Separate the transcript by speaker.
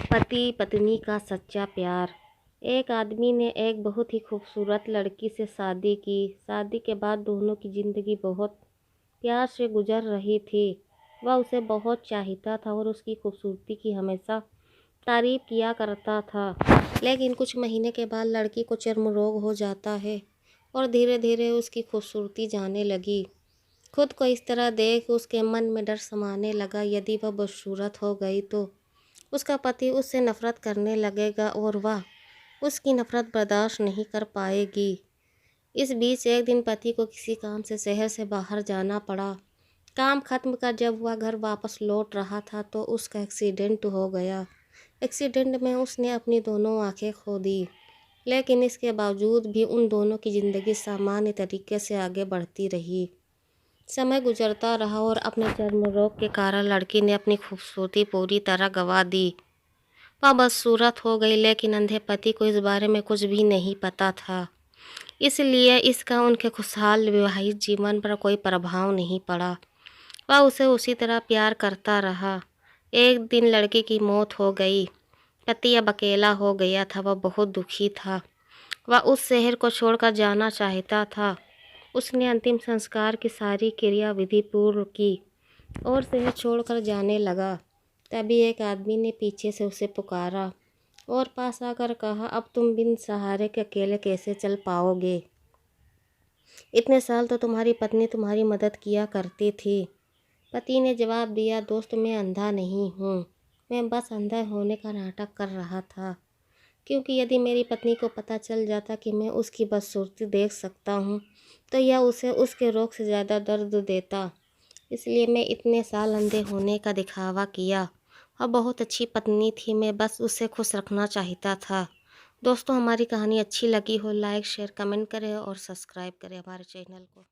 Speaker 1: पति पत्नी का सच्चा प्यार। एक आदमी ने एक बहुत ही खूबसूरत लड़की से शादी की। शादी के बाद दोनों की ज़िंदगी बहुत प्यार से गुजर रही थी। वह उसे बहुत चाहता था और उसकी खूबसूरती की हमेशा तारीफ किया करता था। लेकिन कुछ महीने के बाद लड़की को चर्म रोग हो जाता है और धीरे धीरे उसकी खूबसूरती जाने लगी। खुद को इस तरह देख उसके मन में डर समाने लगा, यदि वह बदसूरत हो गई तो उसका पति उससे नफरत करने लगेगा और वह उसकी नफरत बर्दाश्त नहीं कर पाएगी। इस बीच एक दिन पति को किसी काम से शहर से बाहर जाना पड़ा। काम खत्म कर जब वह घर वापस लौट रहा था तो उसका एक्सीडेंट हो गया। एक्सीडेंट में उसने अपनी दोनों आंखें खो दी, लेकिन इसके बावजूद भी उन दोनों की ज़िंदगी सामान्य तरीके से आगे बढ़ती रही। समय गुजरता रहा और अपने चर्म रोग के कारण लड़की ने अपनी खूबसूरती पूरी तरह गंवा दी। वह बदसूरत हो गई, लेकिन अंधे पति को इस बारे में कुछ भी नहीं पता था। इसलिए इसका उनके खुशहाल वैवाहिक जीवन पर कोई प्रभाव नहीं पड़ा। वह उसे उसी तरह प्यार करता रहा। एक दिन लड़की की मौत हो गई। पति अब अकेला हो गया था। वह बहुत दुखी था। वह उस शहर को छोड़कर जाना चाहता था। उसने अंतिम संस्कार की सारी क्रिया विधि पूर्ण की और शहर छोड़कर जाने लगा। तभी एक आदमी ने पीछे से उसे पुकारा और पास आकर कहा, अब तुम बिन सहारे के अकेले कैसे चल पाओगे? इतने साल तो तुम्हारी पत्नी तुम्हारी मदद किया करती थी। पति ने जवाब दिया, दोस्त मैं अंधा नहीं हूँ, मैं बस अंधा होने का नाटक कर रहा था। क्योंकि यदि मेरी पत्नी को पता चल जाता कि मैं उसकी बदसूरती देख सकता हूँ तो यह उसे उसके रोग से ज़्यादा दर्द देता। इसलिए मैं इतने साल अंधे होने का दिखावा किया। वह बहुत अच्छी पत्नी थी, मैं बस उसे खुश रखना चाहता था। दोस्तों, हमारी कहानी अच्छी लगी हो लाइक शेयर कमेंट करें और सब्सक्राइब करें हमारे चैनल को।